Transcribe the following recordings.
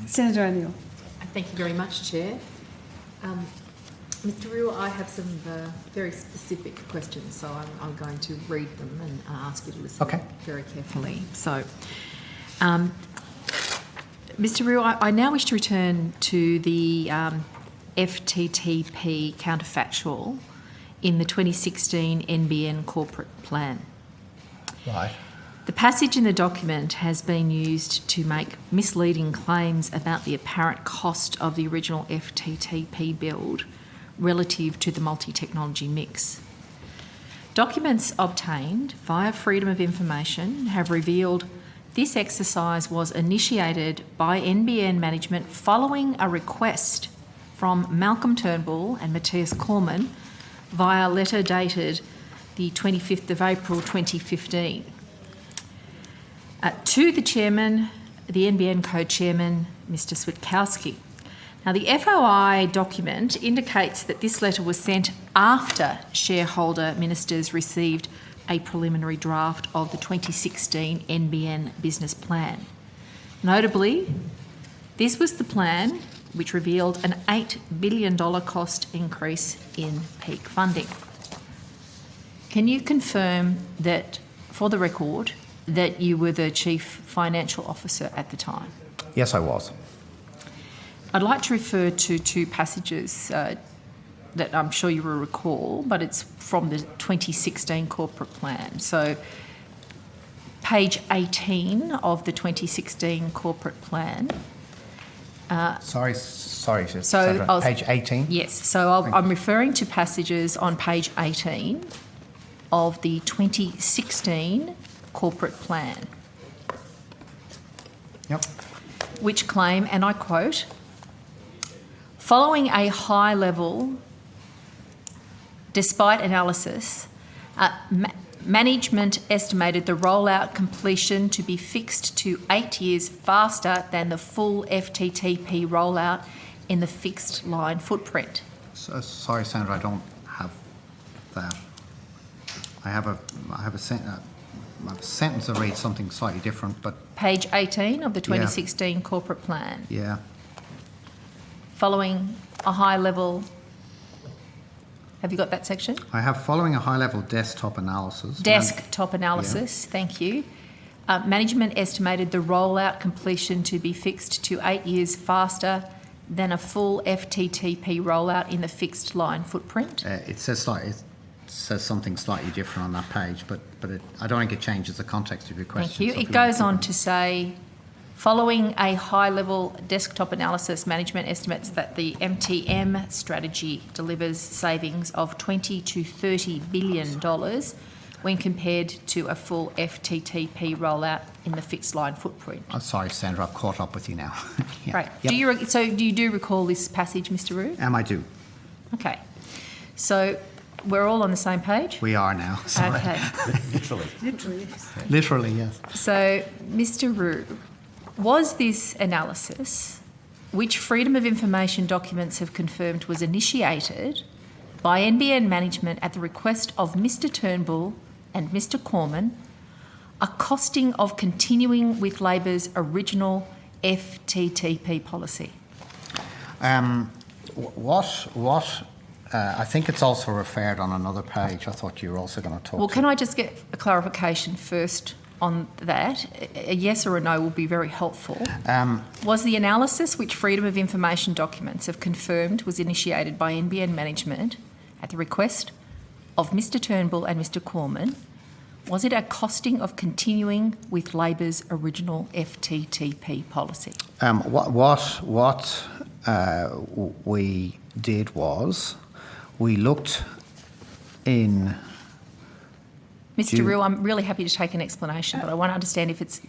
Senator O'Neill. Thank you very much, Chair. Mr. Rue, I have some very specific questions, so I'm going to read them and ask you to listen very carefully. So, Mr. Rue, I now wish to return to the FTTP counterfactual in the 2016 NBN corporate plan. Right. The passage in the document has been used to make misleading claims about the apparent cost of the original FTTP build relative to the multi-technology mix. Documents obtained via Freedom of Information have revealed this exercise was initiated by NBN management following a request from Malcolm Turnbull and Matthias Cormann via letter dated the 25th of April 2015. To the Chairman, the NBN co-chairman, Mr Switkowski. Now, the FOI document indicates that this letter was sent after shareholder ministers received a preliminary draft of the 2016 NBN business plan. Notably, this was the plan which revealed an $8 billion cost increase in peak funding. Can you confirm that, for the record, that you were the Chief Financial Officer at the time? Yes, I was. I'd like to refer to two passages that I'm sure you will recall, but it's from the 2016 corporate plan. So, page 18 of the 2016 corporate plan. Sorry, Sandra. Page 18? Yes, so I'm referring to passages on page 18 of the 2016 corporate plan. Yep. Which claim, and I quote, following a high level, despite analysis, management estimated the rollout completion to be fixed to 8 years faster than the full FTTP rollout in the fixed line footprint. Sorry, Sandra, I don't have that. I have a sentence that reads something slightly different, but... Page 18 of the 2016 corporate plan. Yeah. Following a high level... Have you got that section? I have following a high-level desktop analysis. Desktop analysis, thank you. Management estimated the rollout completion to be fixed to 8 years faster than a full FTTP rollout in the fixed line footprint. It says something slightly different on that page, but I don't think it changes the context of your question. Thank you. So It goes on to say, following a high-level desktop analysis, management estimates that the MTM strategy delivers savings of $20 to $30 billion when compared to a full FTTP rollout in the fixed line footprint. I'm sorry, Sandra, I've caught up with you now. Yeah. Right. Yep. Do you recall this passage, Mr. Rue? I do. Okay. So we're all on the same page? We are now. Sorry. Okay. Literally, yes. Literally, yes. So, Mr. Rue, was this analysis, which Freedom of Information documents have confirmed was initiated by NBN management at the request of Mr. Turnbull and Mr. Cormann, a costing of continuing with Labor's original FTTP policy? I think it's also referred on another page. I thought you were also going to talk. Well, can I just get a clarification first on that? A yes or a no will be very helpful. Was the analysis which Freedom of Information documents have confirmed was initiated by NBN management at the request of Mr. Turnbull and Mr. Cormann, was it a costing of continuing with Labor's original FTTP policy? What we did was we looked in... Mr. Rue, I'm really happy to take an explanation, but I want to understand if is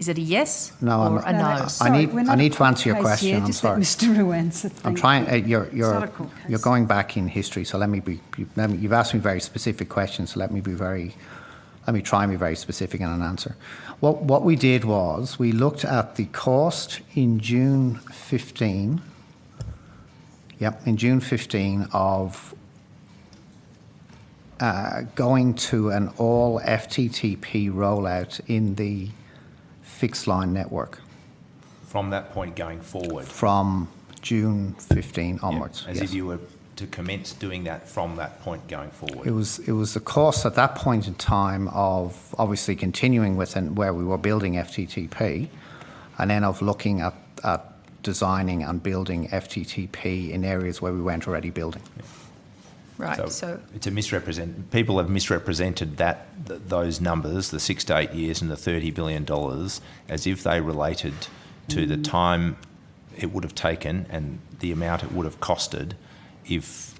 it a yes or a no? Sorry, I need to answer your question. Here. I'm Just sorry. let Mr. Rue answer. I'm trying. You're going back in history, so you've asked me very specific questions. So let me try and be very specific in an answer. What we did was we looked at the cost in June 15. Yep, in June 15 of going to an all FTTP rollout in the fixed line network. From that point going forward. from June 15 onwards. As yes. if you were to commence doing that from that point going forward. It was the cost at that point in time of obviously continuing with where we were building FTTP, and then of looking at designing and building FTTP in areas where we weren't already building. Right, so it's a people have misrepresented those numbers, the 6 to 8 years and the $30 billion, as if they related to the time it would have taken and the amount it would have costed if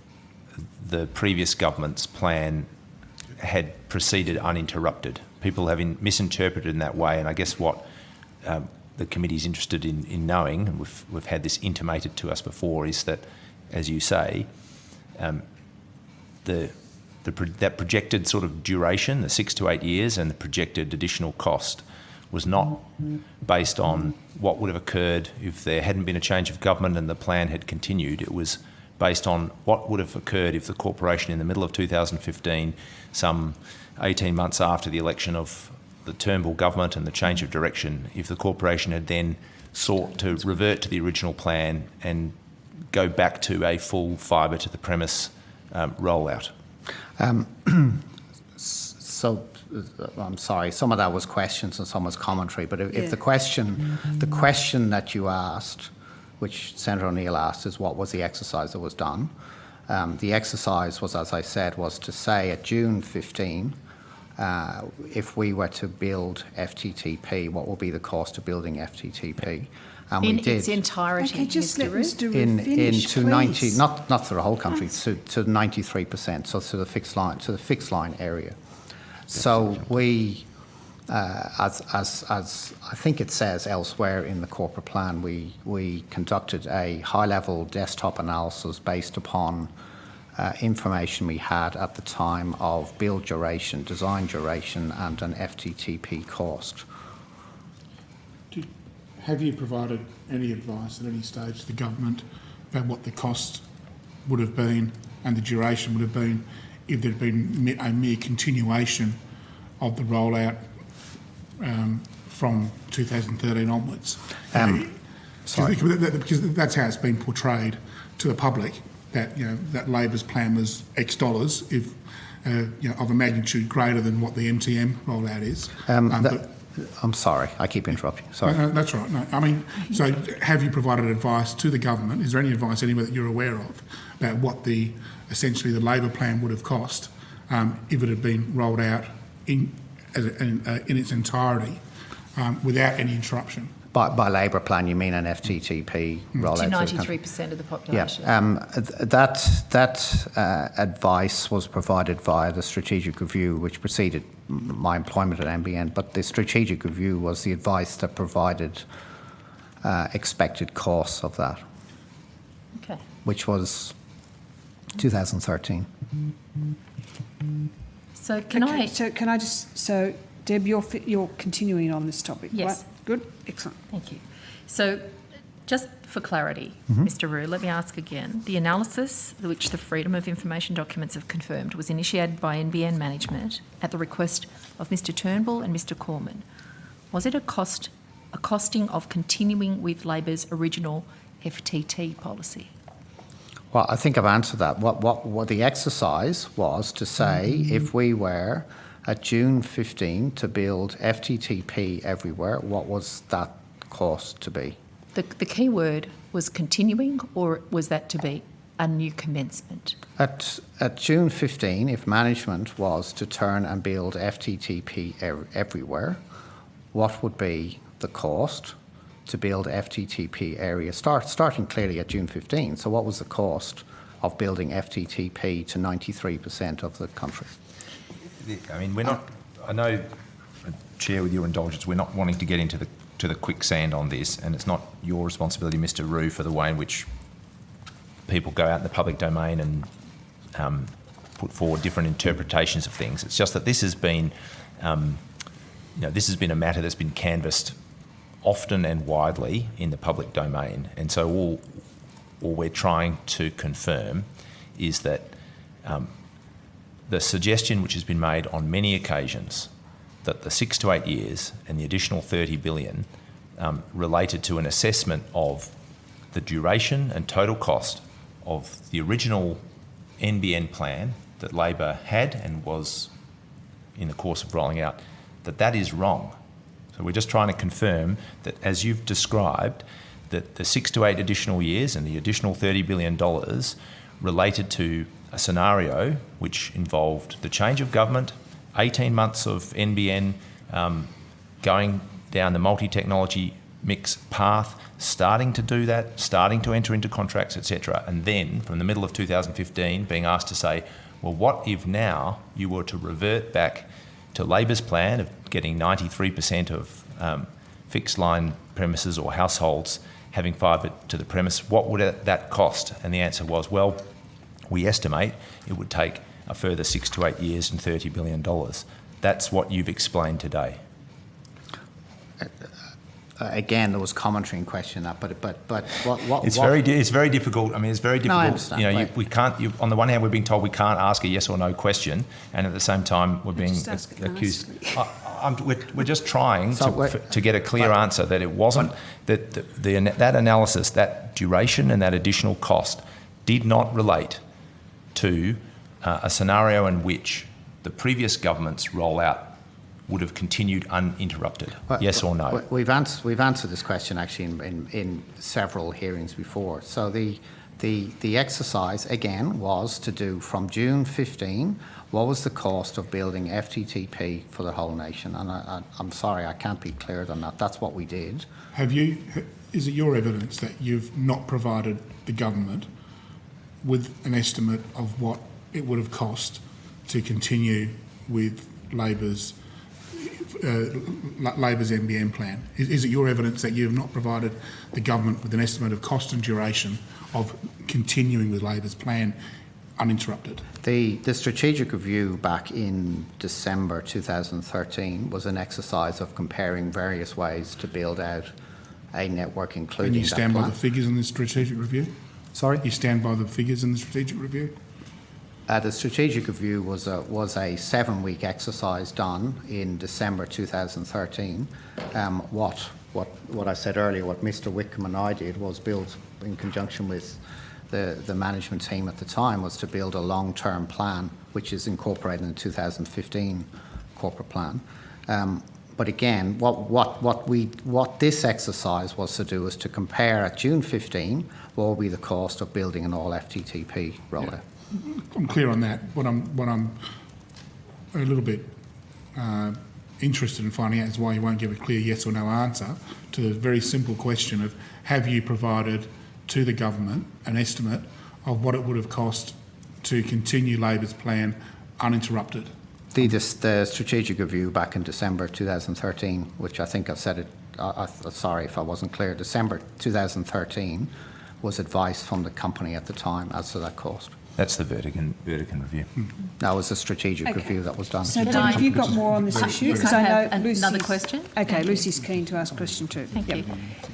the previous government's plan had proceeded uninterrupted. People have misinterpreted in that way, and I guess what the committee is interested in knowing, and we've had this intimated to us before, is that, as you say, that projected sort of duration, the 6 to 8 years, and the projected additional cost was not based on what would have occurred if there hadn't been a change of government and the plan had continued. It was based on what would have occurred if the corporation in the middle of 2015, some 18 months after the election of the Turnbull government and the change of direction, if the corporation had then sought to revert to the original plan and go back to a full fibre to the premise rollout. So I'm sorry, some of that was questions and some was commentary, but if the question that you asked, which Senator O'Neill asked, is what was the exercise that was done? The exercise was, as I said, was to say at June 15, if we were to build FTTP, what will be the cost of building FTTP? And we did. In its entirety, Okay, just let Mr. in finish, to please. 90, not for the whole country, to 93%, so to the fixed line area. So we, as I think it says elsewhere in the corporate plan, we conducted a high-level desktop analysis based upon information we had at the time of build duration, design duration, and an FTTP cost. Have you provided any advice at any stage to the government about what the cost would have been and the duration would have been if there had been a mere continuation of the rollout from 2013 onwards? Sorry. Because that's how it's been portrayed to the public, that that Labor's plan was X dollars if of a magnitude greater than what the MTM rollout is. I'm sorry, I keep interrupting. Sorry. No, that's right. No, I mean, so have you provided advice to the government? Is there any advice anywhere that you're aware of about what essentially the Labor plan would have cost if it had been rolled out in its entirety without any interruption? By Labor plan, you mean an FTTP rollout? To 93% of the population. Yeah, that advice was provided via the strategic review, which preceded my employment at NBN. But the strategic review was the advice that provided expected costs of that, Okay. which was 2013. So can I... So can I just... So, Deb, you're continuing on this topic, Yes. right? Good? Excellent. Thank you. So just for clarity, Mr. Rue, let me ask again. The analysis which the Freedom of Information documents have confirmed was initiated by NBN management at the request of Mr. Turnbull and Mr. Cormann. Was it a costing of continuing with Labor's original FTT policy? Well, I think I've answered that. What the exercise was to say if we were at June 15 to build FTTP everywhere, what was that cost to be? The key word was continuing, or was that to be a new commencement? At June 15, if management was to turn and build FTTP everywhere, what would be the cost to build FTTP areas, starting clearly at June 15? So what was the cost of building FTTP to 93% of the country? I mean, we're not. I know, Chair, with your indulgence, we're not wanting to get into the quicksand on this, and it's not your responsibility, Mr. Rue, for the way in which people go out in the public domain and put forward different interpretations of things. It's just that this has been, this has been a matter that's been canvassed often and widely in the public domain, and so all we're trying to confirm is that. The suggestion which has been made on many occasions that the 6 to 8 years and the additional $30 billion related to an assessment of the duration and total cost of the original NBN plan that Labor had and was in the course of rolling out, that is wrong. So we're just trying to confirm that, as you've described, that the 6 to 8 additional years and the additional $30 billion related to a scenario which involved the change of government, 18 months of NBN going down the multi-technology mix path, starting to do that, starting to enter into contracts, etc., and then from the middle of 2015 being asked to say, well, what if now you were to revert back to Labor's plan of getting 93% of fixed line premises or households having fibre to the premise, what would that cost? And the answer was, well, we estimate it would take a further 6 to 8 years and $30 billion. That's what you've explained today. Again, there was commentary and question that, but what it's very difficult. I mean, it's very difficult. No, I understand. You know, we can't. On the one hand, we're being told we can't ask a yes or no question, and at the same time, we're being accused. We're just trying to get a clear answer that it wasn't that that analysis, that duration, and that additional cost did not relate to a scenario in which the previous government's rollout would have continued uninterrupted. Yes or no? We've answered this question actually in several hearings before. So the exercise again was to do from June 15. What was the cost of building FTTP for the whole nation? And I'm sorry, I can't be clearer than that. That's what we did. Is it your evidence that you've not provided the government with an estimate of what it would have cost to continue with Labor's NBN plan? Is it your evidence that you have not provided the government with an estimate of cost and duration of continuing with Labor's plan uninterrupted? The strategic review back in December 2013 was an exercise of comparing various ways to build out a network, including And you stand that by plan. the figures in the strategic review? Sorry? You stand by the figures in the strategic review? The strategic review was a 7-week exercise done in December 2013. What I said earlier, what Mr. Wickham and I did was build, in conjunction with the management team at the time, was to build a long-term plan, which is incorporated in the 2015 corporate plan. But again, what this exercise was to do was to compare at June 15 what will be the cost of building an all FTTP rollout. Yeah. I'm clear on that. What I'm a little bit interested in finding out is why you won't give a clear yes or no answer to the very simple question of, have you provided to the government an estimate of what it would have cost to continue Labor's plan uninterrupted? The strategic review back in December 2013, which I think I said it, sorry if I wasn't clear, December 2013 was advice from the company at the time as to that cost. That's the Vertigan review. That was a strategic review that was done. So, Deb, have you got more on this issue? Yes, I have another Lucy's- question. Okay, Lucy's keen to ask a question too. Thank Yep. you.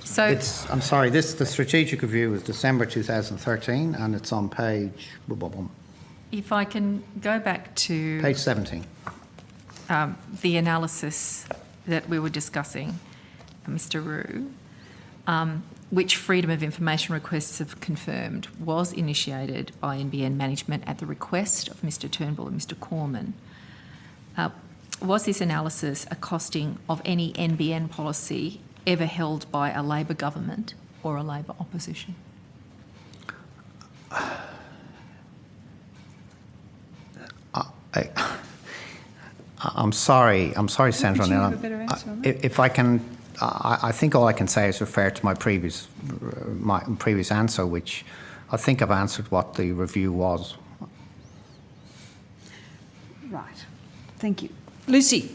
So, I'm sorry, the strategic review was December 2013 and it's on page if I can go back to 17. the analysis that we were discussing, Mr. Roux, which Freedom of Information requests have confirmed was initiated by NBN management at the request of Mr. Turnbull and Mr. Cormann. Was this analysis a costing of any NBN policy ever held by a Labor government or a Labor opposition? I'm sorry, Senator Would you have O'Neill. a better answer on that? If I can, I think all I can say is refer to my previous answer, which I think I've answered what the review was. Right. Thank you. Lucy.